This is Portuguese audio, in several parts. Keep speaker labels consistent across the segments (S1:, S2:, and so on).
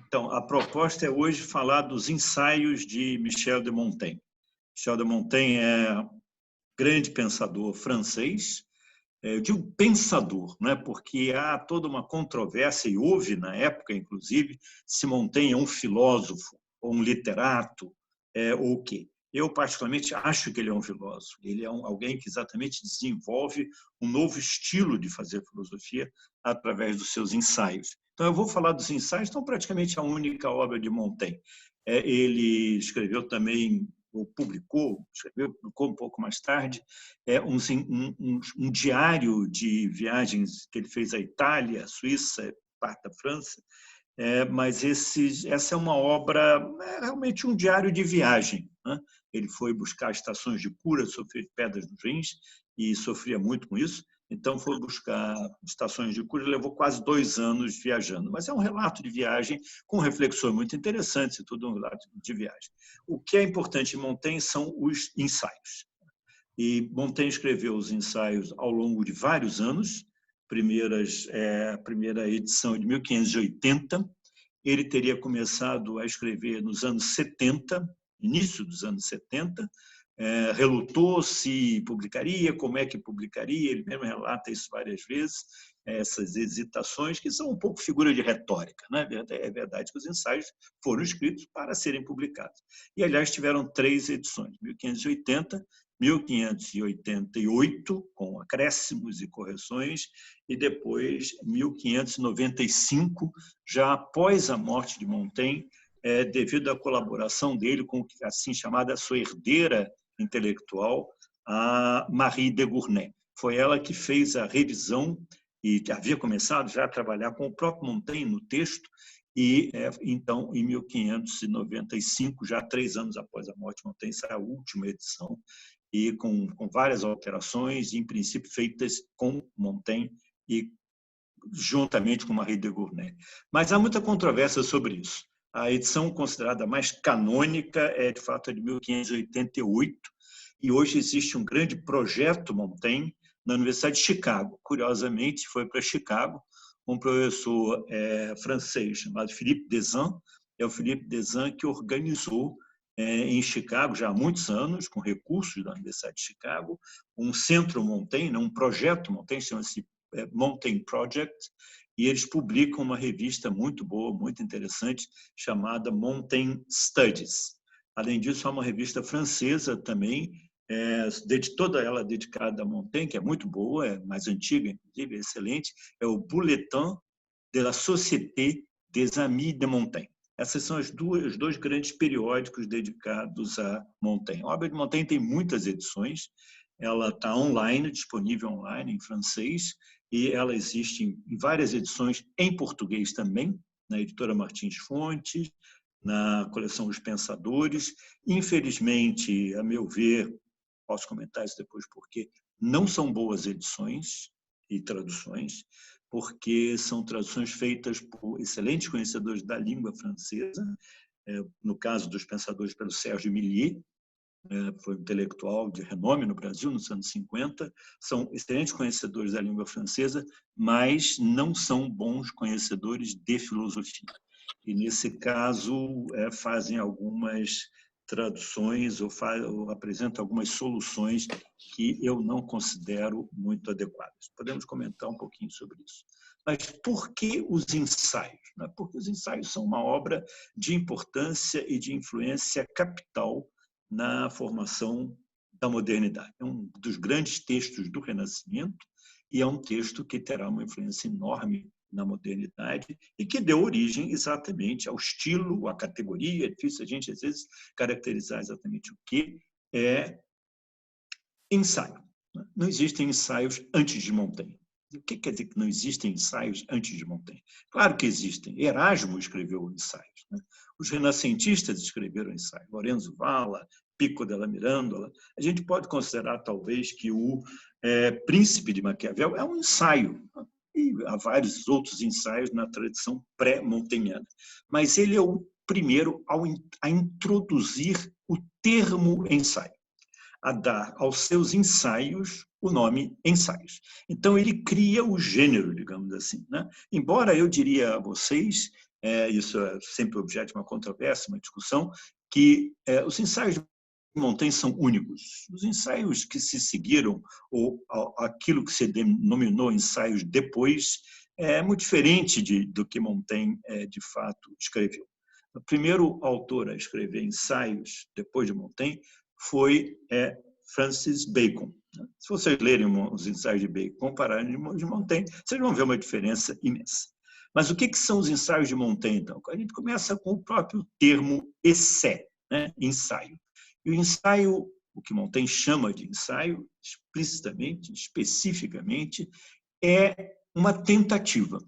S1: Então, a proposta é hoje falar dos ensaios de Michel de Montaigne. Michel de Montaigne é grande pensador francês. Eu digo pensador, né? Porque há toda uma controvérsia, e houve na época, inclusive, se Montaigne é um filósofo, ou um literato, ou o quê. Eu, particularmente, acho que ele é um filósofo. Ele é alguém que exatamente desenvolve um novo estilo de fazer filosofia através dos seus ensaios. Então, eu vou falar dos ensaios, então, praticamente a única obra de Montaigne. Ele escreveu também, ou publicou um pouco mais tarde, um diário de viagens que ele fez à Itália, à Suíça, parte da França, mas essa é uma obra, realmente um diário de viagem, né? Ele foi buscar estações de cura, sofrer pedras nos rins e sofria muito com isso, então foi buscar estações de cura e levou quase 2 anos viajando. Mas é um relato de viagem com reflexões muito interessantes e tudo um relato de viagem. O que é importante em Montaigne são os ensaios. E Montaigne escreveu os ensaios ao longo de vários anos, a primeira edição de 1580, ele teria começado a escrever nos anos 70, início dos anos 70, relutou se publicaria, como é que publicaria, ele mesmo relata isso várias vezes, essas hesitações, que são um pouco figura de retórica, né? É verdade que os ensaios foram escritos para serem publicados. E, aliás, tiveram 3 edições, 1580, 1588, com acréscimos e correções, e depois 1595, já após a morte de Montaigne, devido à colaboração dele com assim chamada sua herdeira intelectual, a Marie de Gournay. Foi ela que fez a revisão e havia começado já a trabalhar com o próprio Montaigne no texto, e então, em 1595, já 3 anos após a morte de Montaigne, saiu a última edição, e com várias alterações, em princípio feitas com Montaigne e juntamente com Marie de Gournay. Mas há muita controvérsia sobre isso. A edição considerada mais canônica é, de fato, a de 1588, e hoje existe um grande projeto Montaigne na Universidade de Chicago. Curiosamente, foi para Chicago um professor francês chamado Philippe Desan. É o Philippe Desan que organizou em Chicago, já há muitos anos, com recursos da Universidade de Chicago, um centro Montaigne, um projeto Montaigne, chama-se Montaigne Project, e eles publicam uma revista muito boa, muito interessante, chamada Montaigne Studies. Além disso, há uma revista francesa também, toda ela dedicada a Montaigne, que é muito boa, é mais antiga, inclusive, é excelente, é o Bulletin de la Société des Amis de Montaigne. Esses são os 2 grandes periódicos dedicados a Montaigne. A obra de Montaigne tem muitas edições, ela está online, disponível online em francês, e ela existe em várias edições em português também, na editora Martins Fontes, na coleção Os Pensadores. Infelizmente, a meu ver, posso comentar isso depois, porque não são boas edições e traduções, porque são traduções feitas por excelentes conhecedores da língua francesa, no caso dos Pensadores, pelo Sérgio Millier, foi um intelectual de renome no Brasil nos anos 50, são excelentes conhecedores da língua francesa, mas não são bons conhecedores de filosofia. E, nesse caso, fazem algumas traduções ou apresentam algumas soluções que eu não considero muito adequadas. Podemos comentar um pouquinho sobre isso. Mas por que os ensaios? Porque os ensaios são uma obra de importância e de influência capital na formação da modernidade. É um dos grandes textos do Renascimento e é um texto que terá uma influência enorme na modernidade e que deu origem exatamente ao estilo, à categoria. É difícil a gente, às vezes, caracterizar exatamente o que é ensaio. Não existem ensaios antes de Montaigne. O que quer dizer que não existem ensaios antes de Montaigne? Claro que existem. Erasmo escreveu ensaios, né? Os renascentistas escreveram ensaios. Lorenzo Valla, Pico della Mirandola. A gente pode considerar, talvez, que o Príncipe de Maquiavel é um ensaio. E há vários outros ensaios na tradição pré-montaigniana. Mas ele é o primeiro a introduzir o termo ensaio, a dar aos seus ensaios o nome ensaios. Então, ele cria o gênero, digamos assim, né? Embora eu diria a vocês isso é sempre objeto de uma controvérsia, uma discussão, que os ensaios de Montaigne são únicos. Os ensaios que se seguiram, ou aquilo que se denominou ensaios depois, é muito diferente do que Montaigne, de fato, escreveu. O primeiro autor a escrever ensaios depois de Montaigne foi Francis Bacon. Se vocês lerem os ensaios de Bacon, compararem de Montaigne, vocês vão ver uma diferença imensa. Mas o que são os ensaios de Montaigne, então? A gente começa com o próprio termo essai, né? Ensaio. E o ensaio, o que Montaigne chama de ensaio, explicitamente, especificamente, é uma tentativa.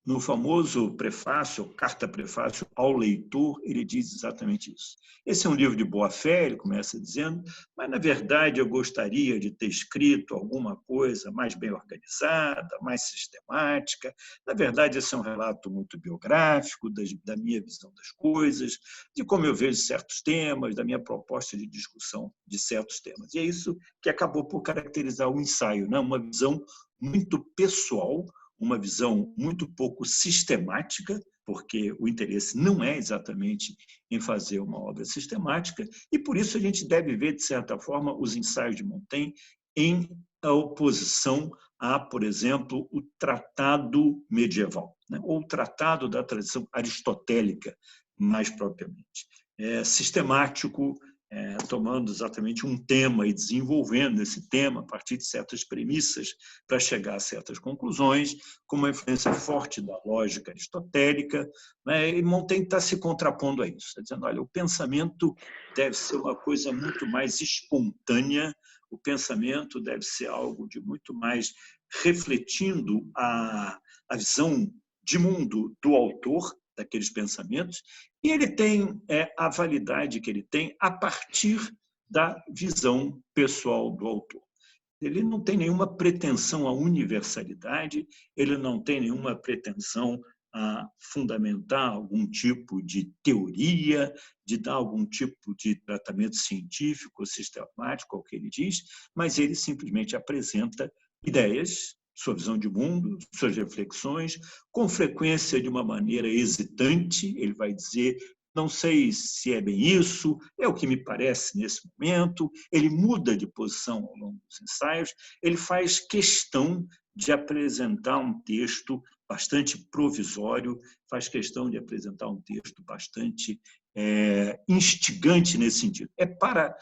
S1: No famoso prefácio, carta-prefácio ao leitor, ele diz exatamente isso. Esse é um livro de boa-fé, ele começa dizendo, mas, na verdade, eu gostaria de ter escrito alguma coisa mais bem organizada, mais sistemática. Na verdade, esse é um relato muito biográfico da minha visão das coisas, de como eu vejo certos temas, da minha proposta de discussão de certos temas. E é isso que acabou por caracterizar o ensaio, né? Uma visão muito pessoal, uma visão muito pouco sistemática, porque o interesse não é exatamente em fazer uma obra sistemática, e por isso a gente deve ver, de certa forma, os ensaios de Montaigne em oposição a, por exemplo, o tratado medieval, né? Ou o tratado da tradição aristotélica, mais propriamente. É sistemático, tomando exatamente um tema e desenvolvendo esse tema a partir de certas premissas para chegar a certas conclusões, com uma influência forte da lógica aristotélica, né? E Montaigne está se contrapondo a isso, está dizendo, olha, o pensamento deve ser uma coisa muito mais espontânea, o pensamento deve ser algo de muito mais refletindo a visão de mundo do autor, daqueles pensamentos, e ele tem a validade que ele tem a partir da visão pessoal do autor. Ele não tem nenhuma pretensão à universalidade, ele não tem nenhuma pretensão a fundamentar algum tipo de teoria, de dar algum tipo de tratamento científico, sistemático, ao que ele diz, mas ele simplesmente apresenta ideias, sua visão de mundo, suas reflexões, com frequência de uma maneira hesitante, ele vai dizer, não sei se é bem isso, é o que me parece nesse momento, ele muda de posição ao longo dos ensaios, ele faz questão de apresentar um texto bastante provisório, faz questão de apresentar um texto bastante instigante nesse sentido. É para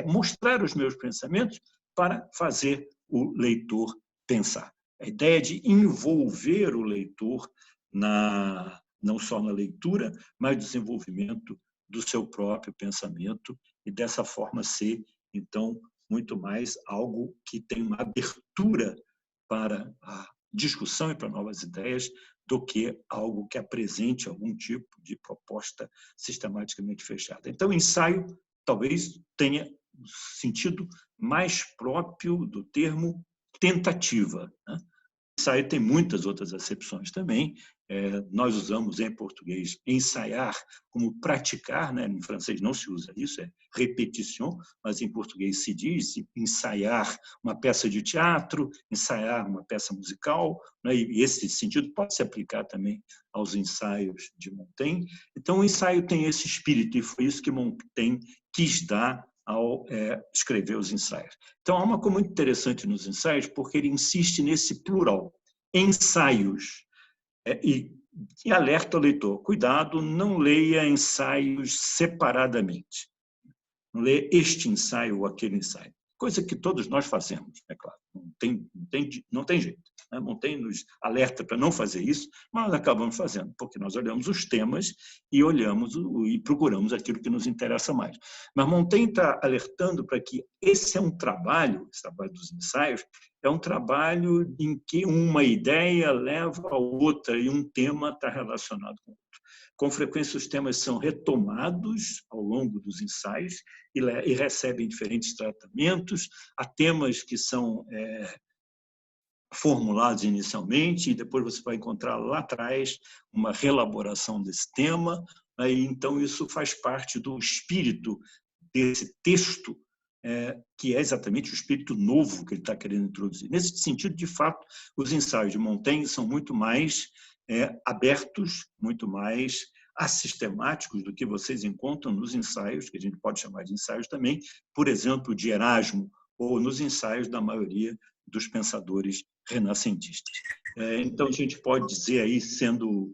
S1: mostrar os meus pensamentos para fazer o leitor pensar. A ideia de envolver o leitor não só na leitura, mas no desenvolvimento do seu próprio pensamento e dessa forma ser, então, muito mais algo que tem uma abertura para a discussão e para novas ideias do que algo que apresente algum tipo de proposta sistematicamente fechada. Então, o ensaio talvez tenha sentido mais próprio do termo tentativa, né? Ensaio tem muitas outras acepções também. Nós usamos em português ensaiar como praticar, né? Em francês não se usa isso, é répétition, mas em português se diz ensaiar uma peça de teatro, ensaiar uma peça musical, né? E esse sentido pode se aplicar também aos ensaios de Montaigne. Então, o ensaio tem esse espírito, e foi isso que Montaigne quis dar ao escrever os ensaios. Então, há uma coisa muito interessante nos ensaios, porque ele insiste nesse plural, ensaios, e alerta o leitor, cuidado, não leia ensaios separadamente, não leia este ensaio ou aquele ensaio, coisa que todos nós fazemos, é claro, não tem jeito. Montaigne nos alerta para não fazer isso, mas nós acabamos fazendo, porque nós olhamos os temas e olhamos e procuramos aquilo que nos interessa mais. Mas Montaigne está alertando para que esse trabalho dos ensaios, é um trabalho em que uma ideia leva a outra e um tema está relacionado com o outro. Com frequência, os temas são retomados ao longo dos ensaios e recebem diferentes tratamentos. Há temas que são formulados inicialmente, e depois você vai encontrar lá atrás uma reelaboração desse tema, e então isso faz parte do espírito desse texto, que é exatamente o espírito novo que ele está querendo introduzir. Nesse sentido, de fato, os ensaios de Montaigne são muito mais abertos, muito mais assistemáticos do que vocês encontram nos ensaios, que a gente pode chamar de ensaios também, por exemplo, de Erasmo, ou nos ensaios da maioria dos pensadores renascentistas. Então, a gente pode dizer aí,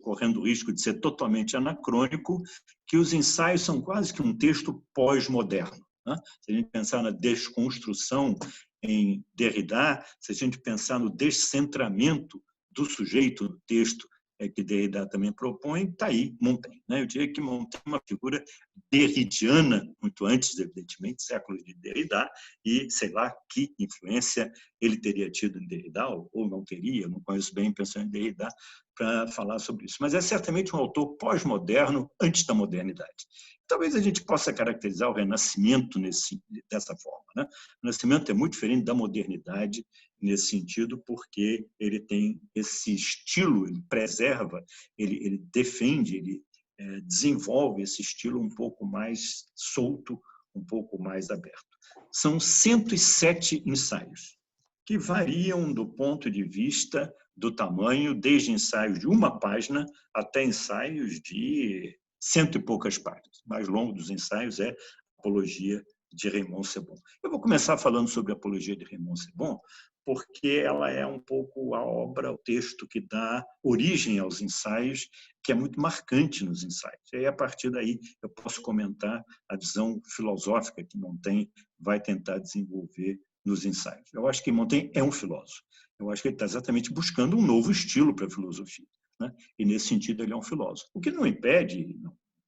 S1: correndo o risco de ser totalmente anacrônico, que os ensaios são quase que um texto pós-moderno. Né? Se a gente pensar na desconstrução em Derrida, se a gente pensar no descentramento do sujeito do texto que Derrida também propõe, está aí Montaigne. Né? Eu diria que Montaigne é uma figura derridiana, muito antes, evidentemente, séculos de Derrida, e sei lá que influência ele teria tido em Derrida, ou não teria, eu não conheço bem o pensamento de Derrida para falar sobre isso. Mas é certamente um autor pós-moderno, antes da modernidade. Talvez a gente possa caracterizar o Renascimento dessa forma. Né? O Renascimento é muito diferente da modernidade nesse sentido, porque ele tem esse estilo, ele preserva, ele defende, ele desenvolve esse estilo um pouco mais solto, um pouco mais aberto. São 107 ensaios, que variam do ponto de vista do tamanho, desde ensaios de uma página até ensaios de 100 e poucas páginas. O mais longo dos ensaios é a Apologia de Raymond Sebon. Eu vou começar falando sobre a Apologia de Raymond Sebon, porque ela é um pouco a obra, o texto que dá origem aos ensaios, que é muito marcante nos ensaios. E aí, a partir daí, eu posso comentar a visão filosófica que Montaigne vai tentar desenvolver nos ensaios. Eu acho que Montaigne é um filósofo. Eu acho que ele está exatamente buscando um novo estilo para a filosofia. Né? E, nesse sentido, ele é um filósofo. O que não impede,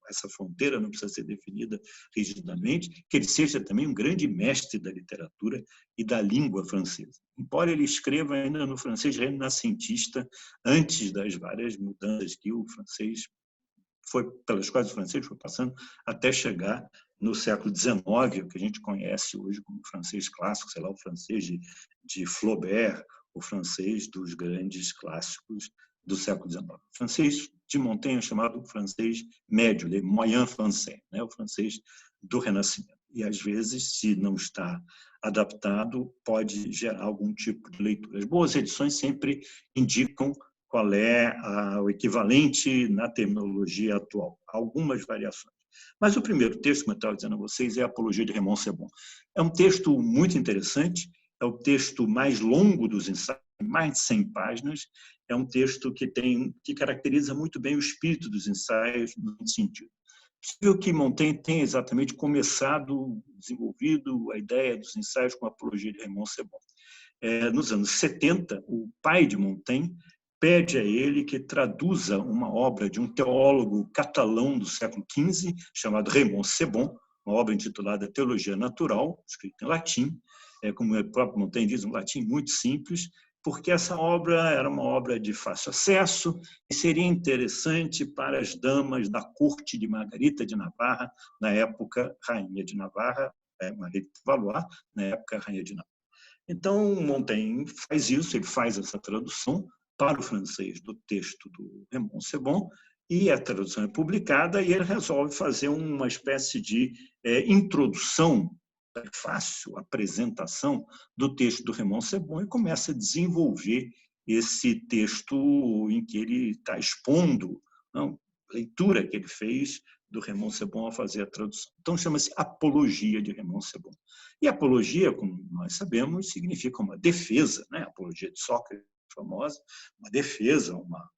S1: essa fronteira não precisa ser definida rigidamente, que ele seja também um grande mestre da literatura e da língua francesa. Embora ele escreva ainda no francês renascentista, antes das várias mudanças que o francês pelas quais o francês foi passando, até chegar no século XIX, o que a gente conhece hoje como francês clássico, sei lá, o francês de Flaubert, o francês dos grandes clássicos do século XIX. O francês de Montaigne é chamado francês médio, le moyen français, né? O francês do Renascimento. E, às vezes, se não está adaptado, pode gerar algum tipo de leitura. As boas edições sempre indicam qual é o equivalente na terminologia atual. Algumas variações. Mas o primeiro texto, como eu estava dizendo a vocês, é a Apologia de Raymond Sebon. É um texto muito interessante, é o texto mais longo dos ensaios, mais de 100 páginas, é um texto que caracteriza muito bem o espírito dos ensaios no sentido. É possível que Montaigne tenha exatamente começado, desenvolvido a ideia dos ensaios com a Apologia de Raymond Sebon. Nos anos 70, o pai de Montaigne pede a ele que traduza uma obra de um teólogo catalão do século XV, chamado Raymond Sebon, uma obra intitulada Teologia Natural, escrita em latim, como o próprio Montaigne diz, um latim muito simples, porque essa obra era uma obra de fácil acesso e seria interessante para as damas da corte de Margarita de Navarra, na época rainha de Navarra, Margarita de Valois, na época rainha de Navarra. Então, Montaigne faz isso, ele faz essa tradução para o francês do texto do Raymond Sebon, e a tradução é publicada, e ele resolve fazer uma espécie de introdução, prefácio, apresentação do texto do Raymond Sebon, e começa a desenvolver esse texto em que ele está expondo a leitura que ele fez do Raymond Sebon ao fazer a tradução. Então, chama-se Apologia de Raymond Sebon. E apologia, como nós sabemos, significa uma defesa, né? A apologia de Sócrates, famosa, uma defesa, uma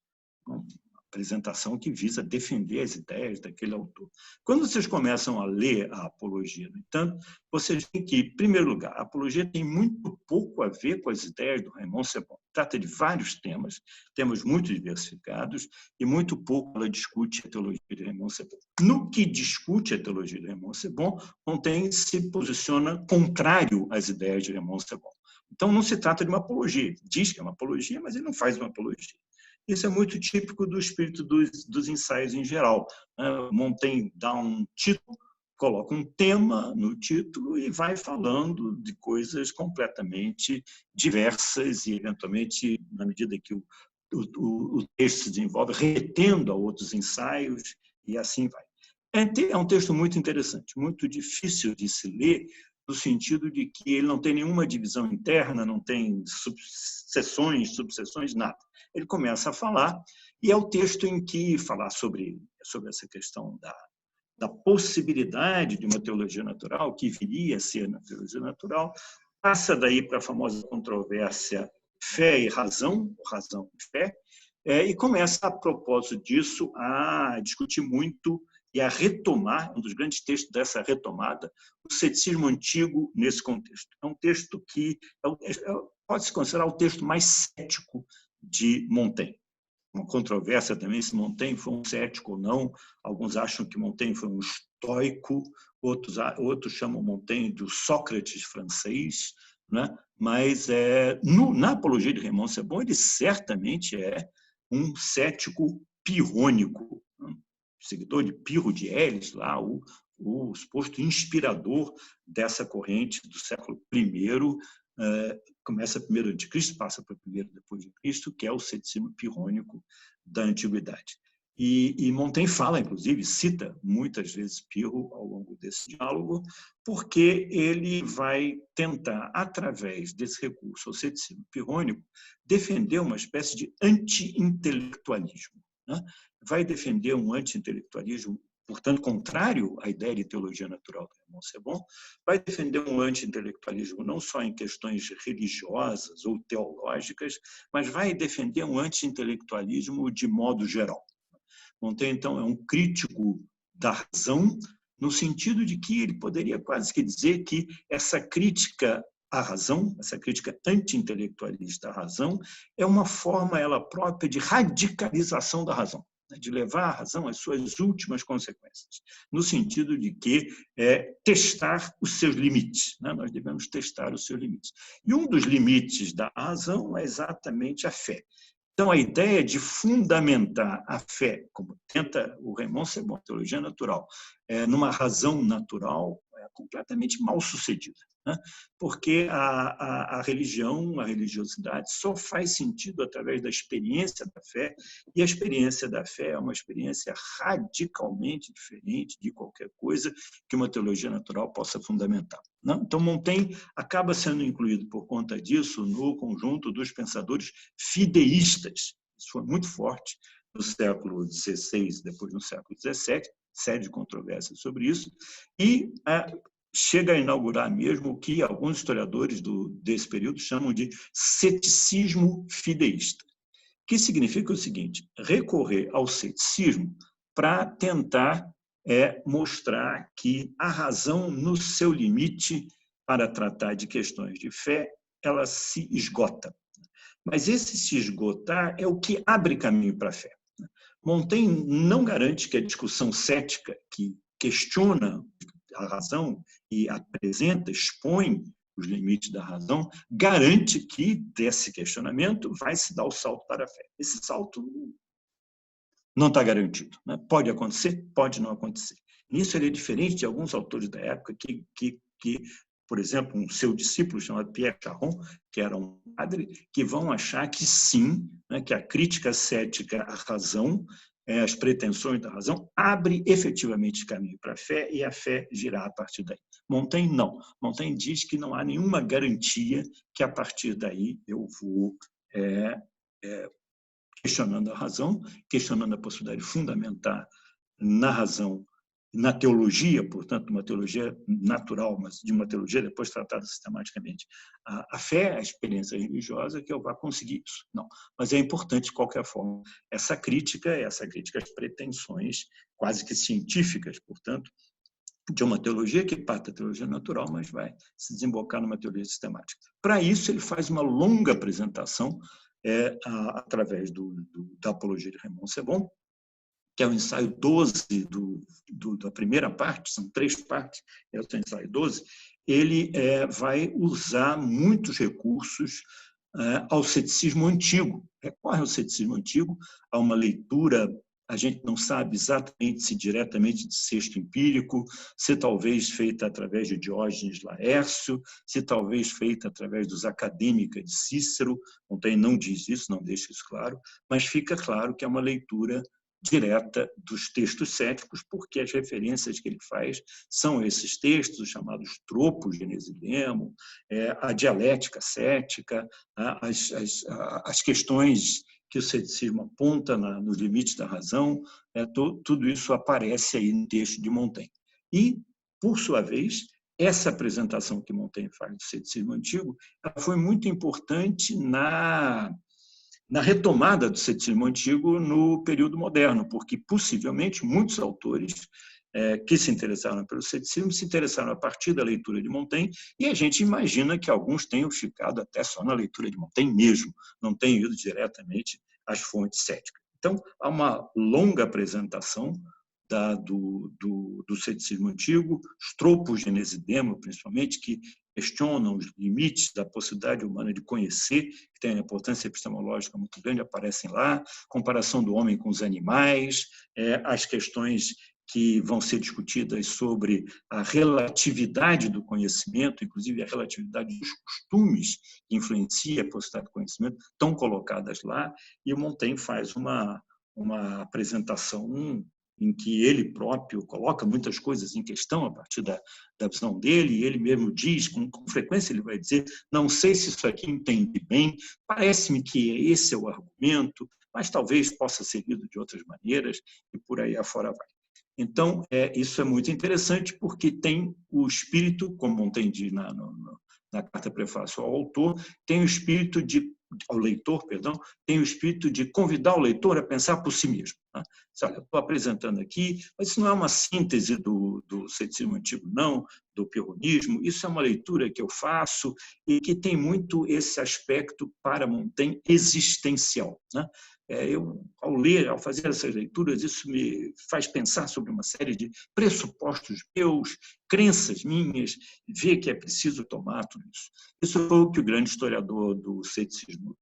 S1: apresentação que visa defender as ideias daquele autor. Quando vocês começam a ler a Apologia, no entanto, vocês veem que, em primeiro lugar, a Apologia tem muito pouco a ver com as ideias do Raymond Sebon. Trata de vários temas muito diversificados, e muito pouco ela discute a teologia de Raymond Sebon. No que discute a teologia de Raymond Sebon, Montaigne se posiciona contrário às ideias de Raymond Sebon. Então, não se trata de uma apologia. Diz que é uma apologia, mas ele não faz uma apologia. Isso é muito típico do espírito dos ensaios em geral. Montaigne dá um título, coloca um tema no título e vai falando de coisas completamente diversas e, eventualmente, na medida que o texto se desenvolve, retendo a outros ensaios e assim vai. É um texto muito interessante, muito difícil de se ler, no sentido de que ele não tem nenhuma divisão interna, não tem subseções, nada. Ele começa a falar E é o texto em que falar sobre essa questão da possibilidade de uma teologia natural, que viria a ser na teologia natural, passa daí para a famosa controvérsia fé e razão, ou razão e fé, e começa, a propósito disso, a discutir muito e a retomar, um dos grandes textos dessa retomada, o ceticismo antigo nesse contexto. É um texto que pode-se considerar o texto mais cético de Montaigne. Uma controvérsia também se Montaigne foi um cético ou não. Alguns acham que Montaigne foi um estoico, outros chamam Montaigne de Sócrates francês, né? Mas na Apologia de Raymond Sebon ele certamente é um cético pirrônico, né? Seguidor de Pirro de Elis, lá, o suposto inspirador dessa corrente do século I, começa primeiro antes de Cristo, passa para primeiro depois de Cristo, que é o ceticismo pirrônico da antiguidade. E Montaigne fala, inclusive, cita muitas vezes Pirro ao longo desse diálogo, porque ele vai tentar, através desse recurso ao ceticismo pirrônico, defender uma espécie de anti-intelectualismo, né? Vai defender um anti-intelectualismo, portanto, contrário à ideia de teologia natural de Raymond Sebon, vai defender um anti-intelectualismo não só em questões religiosas ou teológicas, mas vai defender um anti-intelectualismo de modo geral. Montaigne, então, é um crítico da razão, no sentido de que ele poderia quase que dizer que essa crítica à razão, essa crítica anti-intelectualista à razão, é uma forma, ela própria, de radicalização da razão, de levar a razão às suas últimas consequências, no sentido de que testar os seus limites, né? Nós devemos testar os seus limites. E um dos limites da razão é exatamente a fé. Então, a ideia de fundamentar a fé, como tenta o Raymond Sebon, teologia natural, numa razão natural, é completamente mal sucedida, né? Porque a religião, a religiosidade, só faz sentido através da experiência da fé, e a experiência da fé é uma experiência radicalmente diferente de qualquer coisa que uma teologia natural possa fundamentar, né? Então, Montaigne acaba sendo incluído, por conta disso, no conjunto dos pensadores fideístas. Isso foi muito forte no século XVI, depois no século XVII, série de controvérsias sobre isso, e chega a inaugurar mesmo o que alguns historiadores desse período chamam de ceticismo fideísta, que significa o seguinte: recorrer ao ceticismo para tentar mostrar que a razão, no seu limite, para tratar de questões de fé, ela se esgota. Mas esse se esgotar é o que abre caminho para a fé. Montaigne não garante que a discussão cética, que questiona a razão e apresenta, expõe os limites da razão, garante que desse questionamento vai se dar o salto para a fé. Esse salto não está garantido, né? Pode acontecer, pode não acontecer. Nisso ele é diferente de alguns autores da época que por exemplo, um seu discípulo chamado Pierre Charron, que era um padre, que vão achar que sim, né, que a crítica cética à razão, as pretensões da razão, abre efetivamente caminho para a fé e a fé girar a partir daí. Montaigne não. Montaigne diz que não há nenhuma garantia que a partir daí eu vou questionando a razão, questionando a possibilidade de fundamentar na razão, na teologia, portanto, uma teologia natural, mas de uma teologia depois tratada sistematicamente, a fé, a experiência religiosa, que eu vá conseguir isso. Não, mas é importante, de qualquer forma, essa crítica às pretensões quase que científicas, portanto, de uma teologia que parte da teologia natural, mas vai se desembocar numa teologia sistemática. Para isso, ele faz uma longa apresentação através da Apologia de Raymond Sebon, que é o ensaio 12 da primeira parte, são 3 partes, é o ensaio 12, ele vai usar muitos recursos ao ceticismo antigo. Recorre ao ceticismo antigo, a uma leitura, a gente não sabe exatamente se diretamente de texto empírico, se talvez feita através de Diógenes Laércio, se talvez feita através dos acadêmicos de Cícero. Montaigne não diz isso, não deixa isso claro, mas fica claro que é uma leitura direta dos textos céticos, porque as referências que ele faz são esses textos, os chamados tropos Genesilemo, a dialética cética, as questões que o ceticismo aponta nos limites da razão, tudo isso aparece aí no texto de Montaigne. E, por sua vez, essa apresentação que Montaigne faz do ceticismo antigo, ela foi muito importante na retomada do ceticismo antigo no período moderno, porque, possivelmente, muitos autores que se interessaram pelo ceticismo se interessaram a partir da leitura de Montaigne, e a gente imagina que alguns tenham ficado até só na leitura de Montaigne mesmo, não tenham ido diretamente às fontes céticas. Então, há uma longa apresentação do ceticismo antigo, os tropos de Genesidemo, principalmente, que questionam os limites da possibilidade humana de conhecer, que tem uma importância epistemológica muito grande, aparecem lá, comparação do homem com os animais, as questões que vão ser discutidas sobre a relatividade do conhecimento, inclusive a relatividade dos costumes que influencia a possibilidade do conhecimento, estão colocadas lá, e o Montaigne faz uma apresentação em que ele próprio coloca muitas coisas em questão a partir da visão dele, e ele mesmo diz, com frequência ele vai dizer, não sei se isso aqui entende bem, parece-me que esse é o argumento, mas talvez possa ser lido de outras maneiras, e por aí afora vai. Então, isso é muito interessante, porque tem o espírito, como Montaigne diz na carta prefácio ao autor, tem o espírito ao leitor, perdão, tem o espírito de convidar o leitor a pensar por si mesmo. Né? Olha, eu estou apresentando aqui, mas isso não é uma síntese do ceticismo antigo, não, do pyrrhonismo, isso é uma leitura que eu faço e que tem muito esse aspecto, para Montaigne, existencial. Né? Eu, ao ler, ao fazer essas leituras, isso me faz pensar sobre uma série de pressupostos meus, crenças minhas, ver que é preciso tomar tudo isso. Isso foi o que o grande historiador do ceticismo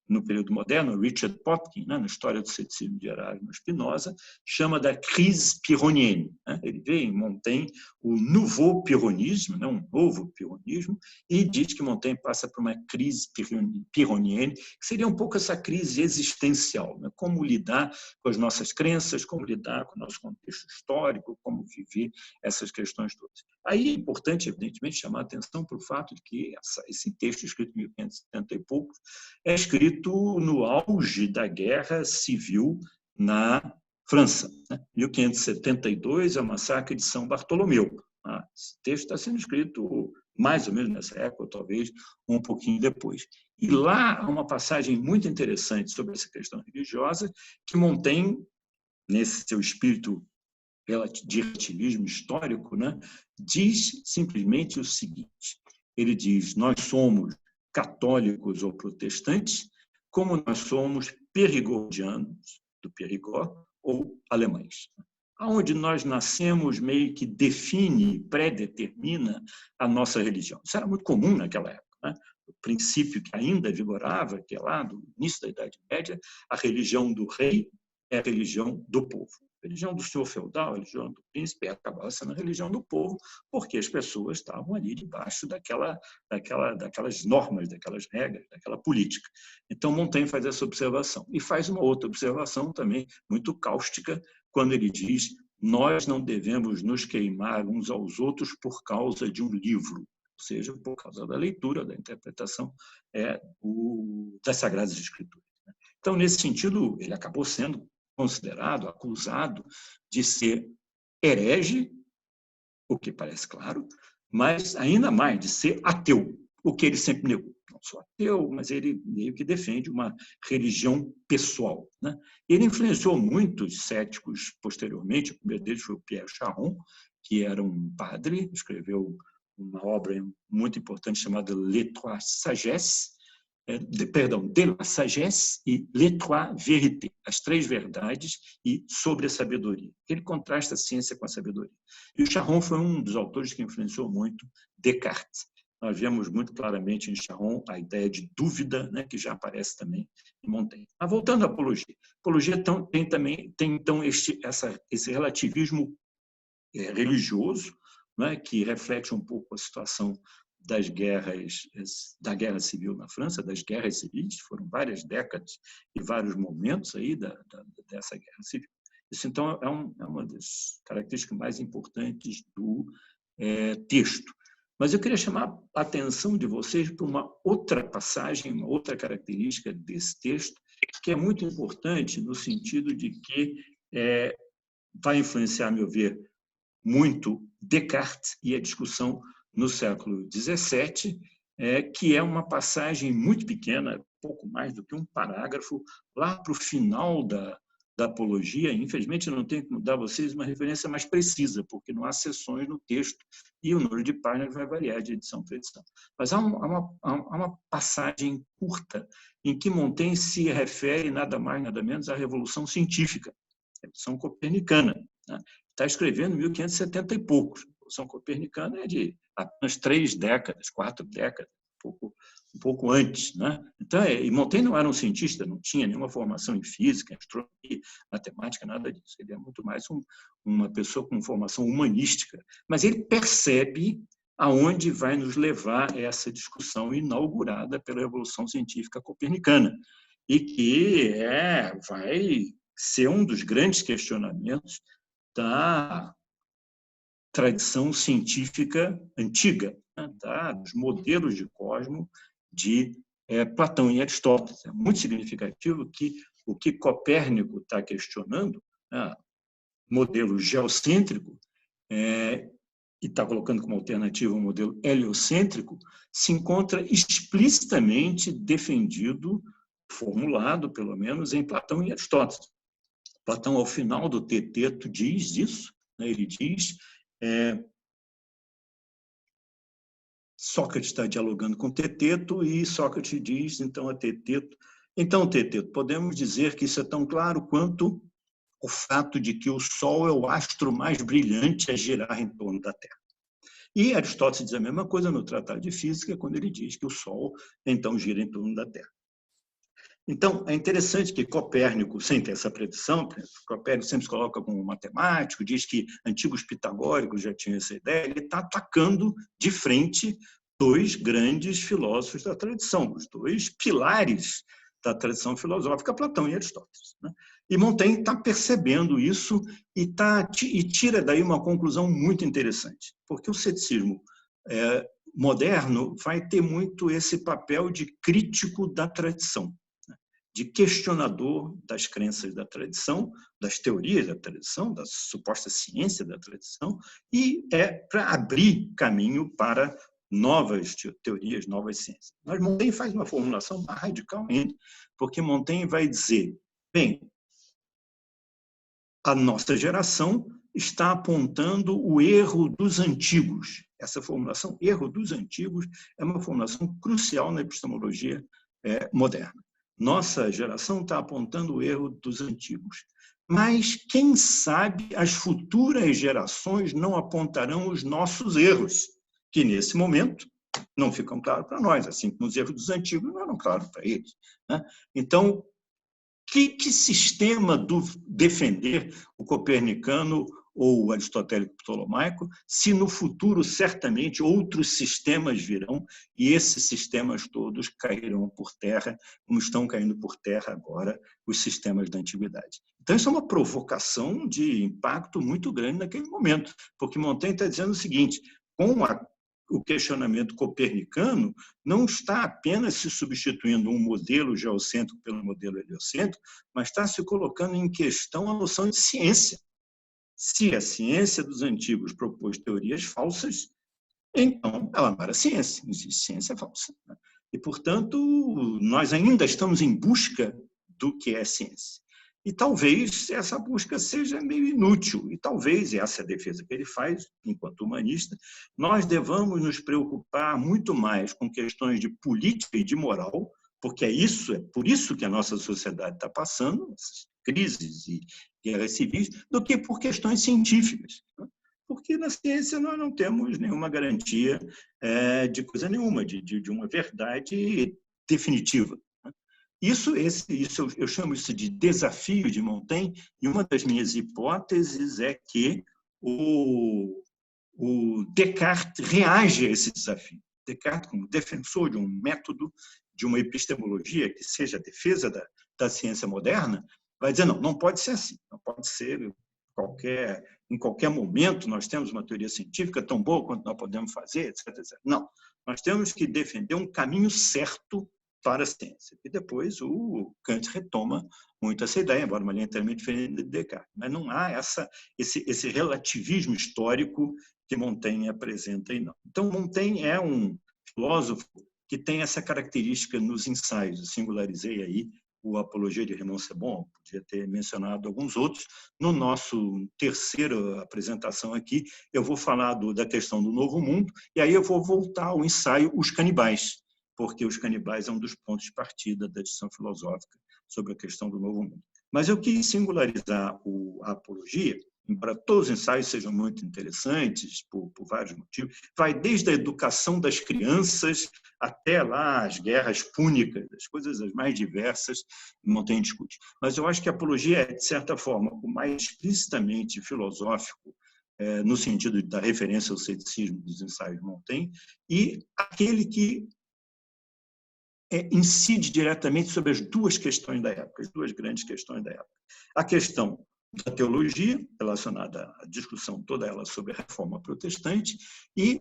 S1: no período moderno, Richard Popkin, na história do ceticismo de Erasmo Spinoza, chama da crise pyrrhonienne. Ele vê em Montaigne o nouveau pyrrhonisme, um novo pyrrhonismo, e diz que Montaigne passa por uma crise pyrrhonienne, que seria um pouco essa crise existencial, como lidar com as nossas crenças, como lidar com o nosso contexto histórico, como viver essas questões todas. Aí é importante, evidentemente, chamar a atenção para o fato de que esse texto, escrito em 1570 e poucos, é escrito no auge da Guerra Civil na França. 1572 é o massacre de São Bartolomeu. Esse texto está sendo escrito mais ou menos nessa época, ou talvez um pouquinho depois. E lá há uma passagem muito interessante sobre essa questão religiosa, que Montaigne, nesse seu espírito de relativismo histórico, diz simplesmente o seguinte: ele diz, nós somos católicos ou protestantes, como nós somos perigordianos, do Périgord, ou alemães. Aonde nós nascemos meio que define, predetermina a nossa religião. Isso era muito comum naquela época. O princípio que ainda vigorava, que é lá do início da Idade Média, a religião do rei é a religião do povo. A religião do senhor feudal, a religião do príncipe, acabava sendo a religião do povo, porque as pessoas estavam ali debaixo daquelas normas, daquelas regras, daquela política. Então, Montaigne faz essa observação. E faz uma outra observação também muito cáustica, quando ele diz: nós não devemos nos queimar uns aos outros por causa de um livro, ou seja, por causa da leitura, da interpretação das Sagradas Escrituras. Então, nesse sentido, ele acabou sendo considerado, acusado de ser herege, o que parece claro, mas ainda mais de ser ateu, o que ele sempre negou. Não sou ateu, mas ele meio que defende uma religião pessoal. Ele influenciou muitos céticos posteriormente. O primeiro deles foi o Pierre Charon, que era um padre, escreveu uma obra muito importante chamada Les Trois Sagesses, de la sagesse e les trois vérités, as três verdades e sobre a sabedoria. Ele contrasta a ciência com a sabedoria. E o Charon foi um dos autores que influenciou muito Descartes. Nós vemos muito claramente em Charon a ideia de dúvida, que já aparece também em Montaigne. Mas voltando à apologia. A apologia tem então esse relativismo religioso, que reflete um pouco a situação da guerra civil na França, das guerras civis, foram várias décadas e vários momentos aí dessa guerra civil. Isso, então, é uma das características mais importantes do texto. Mas eu queria chamar a atenção de vocês para uma outra passagem, uma outra característica desse texto, que é muito importante no sentido de que vai influenciar, a meu ver, muito Descartes e a discussão no século XVII, que é uma passagem muito pequena, pouco mais do que um parágrafo, lá para o final da Apologia. Infelizmente, eu não tenho como dar a vocês uma referência mais precisa, porque não há seções no texto e o número de páginas vai variar de edição para edição. Mas há uma passagem curta em que Montaigne se refere nada mais, nada menos à Revolução Científica, a Revolução Copernicana. Está escrevendo em 1570 e poucos. A Revolução Copernicana é de apenas 3 décadas, 4 décadas, um pouco antes. Então, e Montaigne não era um cientista, não tinha nenhuma formação em física, em astronomia, matemática, nada disso. Ele é muito mais uma pessoa com formação humanística. Mas ele percebe aonde vai nos levar essa discussão inaugurada pela Revolução Científica Copernicana e que vai ser um dos grandes questionamentos da tradição científica antiga, dos modelos de cosmos de Platão e Aristóteles. É muito significativo que o que Copérnico está questionando, modelo geocêntrico, e está colocando como alternativa o modelo heliocêntrico, se encontra explicitamente defendido, formulado, pelo menos, em Platão e Aristóteles. Platão, ao final do Teteto, diz isso. Ele diz: Sócrates está dialogando com Teteto e Sócrates diz, então, a Teteto: então, Teteto, podemos dizer que isso é tão claro quanto o fato de que o Sol é o astro mais brilhante a girar em torno da Terra. E Aristóteles diz a mesma coisa no Tratado de Física, quando ele diz que o Sol, então, gira em torno da Terra. Então, é interessante que Copérnico, sem ter essa predição, Copérnico sempre se coloca como matemático, diz que antigos pitagóricos já tinham essa ideia, ele está atacando de frente 2 grandes filósofos da tradição, os 2 pilares da tradição filosófica, Platão e Aristóteles. E Montaigne está percebendo isso e tira daí uma conclusão muito interessante, porque o ceticismo moderno vai ter muito esse papel de crítico da tradição, de questionador das crenças da tradição, das teorias da tradição, da suposta ciência da tradição, e para abrir caminho para novas teorias, novas ciências. Mas Montaigne faz uma formulação mais radical ainda, porque Montaigne vai dizer: bem, a nossa geração está apontando o erro dos antigos. Essa formulação, erro dos antigos, é uma formulação crucial na epistemologia moderna. Nossa geração está apontando o erro dos antigos. Mas, quem sabe, as futuras gerações não apontarão os nossos erros, que, nesse momento, não ficam claros para nós, assim como os erros dos antigos não eram claros para eles. Então, que sistema defender o copernicano ou o aristotélico ptolomaico, se no futuro, certamente, outros sistemas virão e esses sistemas todos cairão por terra, como estão caindo por terra agora os sistemas da antiguidade. Então, isso é uma provocação de impacto muito grande naquele momento, porque Montaigne está dizendo o seguinte: com o questionamento copernicano, não está apenas se substituindo um modelo geocêntrico pelo modelo heliocêntrico, mas está se colocando em questão a noção de ciência. Se a ciência dos antigos propôs teorias falsas, então ela não era ciência, existe ciência falsa. E, portanto, nós ainda estamos em busca do que é ciência. E talvez essa busca seja meio inútil, e talvez, essa é a defesa que ele faz, enquanto humanista, nós devamos nos preocupar muito mais com questões de política e de moral, porque é por isso que a nossa sociedade está passando, essas crises e guerras civis, do que por questões científicas. Porque na ciência nós não temos nenhuma garantia de coisa nenhuma, de uma verdade definitiva. Isso eu chamo isso de desafio de Montaigne, e uma das minhas hipóteses é que o Descartes reage a esse desafio. Descartes, como defensor de um método, de uma epistemologia que seja a defesa da ciência moderna, vai dizer: não pode ser assim, não pode ser em qualquer momento nós temos uma teoria científica tão boa quanto nós podemos fazer, etc. Não, nós temos que defender um caminho certo para a ciência. E depois o Kant retoma muito essa ideia, embora uma linha inteiramente diferente de Descartes. Mas não há esse relativismo histórico que Montaigne apresenta aí, não. Então, Montaigne é um filósofo que tem essa característica nos ensaios. Eu singularizei aí o Apologia de Raymond Sebon, podia ter mencionado alguns outros. No nosso terceira apresentação aqui, eu vou falar da questão do Novo Mundo, e aí eu vou voltar ao ensaio Os Canibais, porque Os Canibais é um dos pontos de partida da discussão filosófica sobre a questão do Novo Mundo. Mas eu quis singularizar a Apologia, embora todos os ensaios sejam muito interessantes, por vários motivos, vai desde a educação das crianças até lá as guerras púnicas, as coisas as mais diversas, Montaigne discute. Mas eu acho que a Apologia é, de certa forma, o mais explicitamente filosófico, no sentido da referência ao ceticismo dos ensaios de Montaigne, e aquele que incide diretamente sobre as duas questões da época, as duas grandes questões da época. A questão da teologia, relacionada à discussão toda ela sobre a reforma protestante, e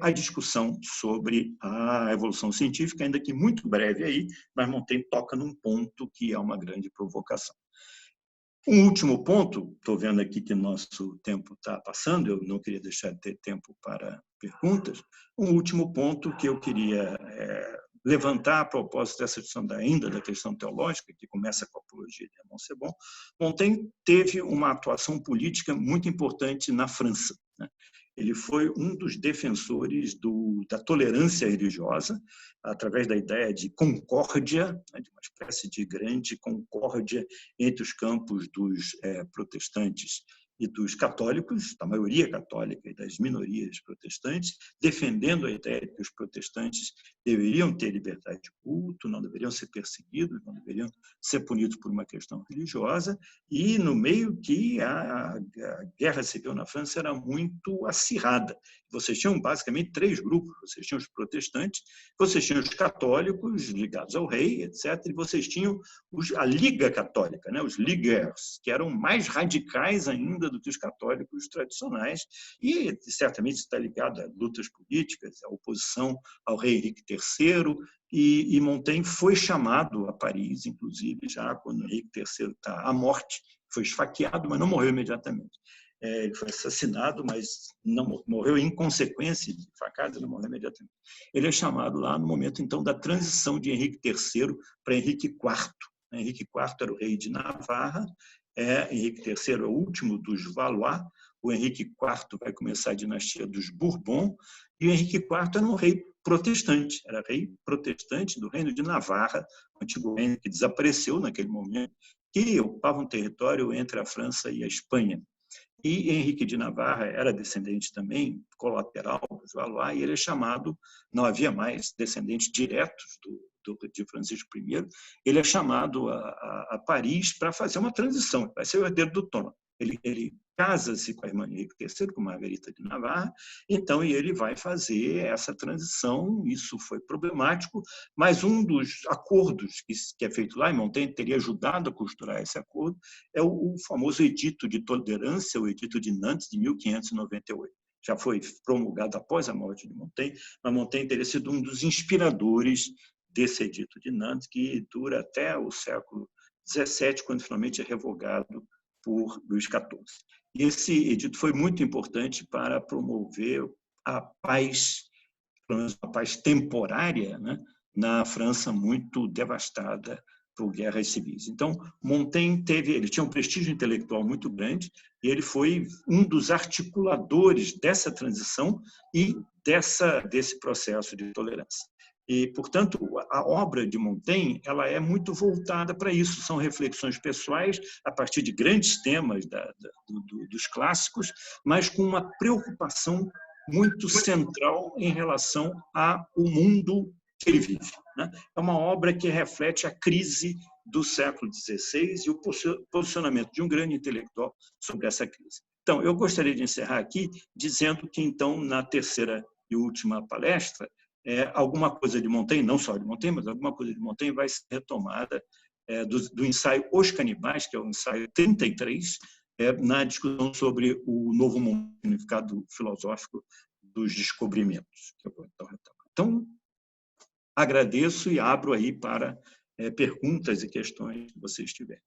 S1: a discussão sobre a evolução científica, ainda que muito breve aí, mas Montaigne toca num ponto que é uma grande provocação. Um último ponto, estou vendo aqui que nosso tempo está passando, eu não queria deixar de ter tempo para perguntas, um último ponto que eu queria levantar a propósito dessa discussão ainda da questão teológica, que começa com a Apologia de Raymond Sebon. Montaigne teve uma atuação política muito importante na França, né? Ele foi um dos defensores da tolerância religiosa, através da ideia de concórdia, de uma espécie de grande concórdia entre os campos dos protestantes e dos católicos, da maioria católica e das minorias protestantes, defendendo a ideia de que os protestantes deveriam ter liberdade de culto, não deveriam ser perseguidos, não deveriam ser punidos por uma questão religiosa, e no meio que a guerra civil na França era muito acirrada. Vocês tinham basicamente três grupos: vocês tinham os protestantes, vocês tinham os católicos ligados ao rei, etc., e vocês tinham a Liga Católica, né, os Ligueurs, que eram mais radicais ainda do que os católicos tradicionais, e certamente está ligado a lutas políticas, a oposição ao rei Henrique III, e Montaigne foi chamado a Paris, inclusive, já quando Henrique III está à morte, foi esfaqueado, mas não morreu imediatamente. Ele foi assassinado, mas não morreu em consequência de facada, não morreu imediatamente. Ele é chamado lá no momento, então, da transição de Henrique III para Henrique IV. Henrique IV era o rei de Navarra, Henrique III é o último dos Valois, o Henrique IV vai começar a dinastia dos Bourbon, e o Henrique IV era um rei protestante, era rei protestante do reino de Navarra, o antigo reino que desapareceu naquele momento, que ocupava um território entre a França e a Espanha. E Henrique de Navarra era descendente também colateral dos Valois, e ele é chamado, não havia mais descendentes diretos de Francisco I, ele é chamado a Paris para fazer uma transição, vai ser o herdeiro do trono. Ele casa-se com a irmã de Henrique III, com Margarita de Navarra, então, e ele vai fazer essa transição. Isso foi problemático, mas um dos acordos que é feito lá, e Montaigne teria ajudado a costurar esse acordo, é o famoso Edito de Tolerância, o Edito de Nantes, de 1598. Já foi promulgado após a morte de Montaigne, mas Montaigne teria sido um dos inspiradores desse Edito de Nantes, que dura até o século XVII, quando finalmente é revogado por Luís XIV. E esse edito foi muito importante para promover a paz, pelo menos a paz temporária, né, na França muito devastada por guerras civis. Então, Montaigne ele tinha um prestígio intelectual muito grande, e ele foi um dos articuladores dessa transição e desse processo de tolerância. E, portanto, a obra de Montaigne ela é muito voltada para isso. São reflexões pessoais a partir de grandes temas dos clássicos, mas com uma preocupação muito central em relação ao mundo que ele vive, né? É uma obra que reflete a crise do século XVI e o posicionamento de um grande intelectual sobre essa crise. Então, eu gostaria de encerrar aqui dizendo que, então, na terceira e última palestra, alguma coisa de Montaigne, não só de Montaigne, mas alguma coisa de Montaigne vai ser retomada do ensaio Os Canibais, que é o ensaio 33, na discussão sobre o novo mundo, significado filosófico dos descobrimentos, que eu vou então retomar. Então, agradeço e abro aí para perguntas e questões que vocês tiverem.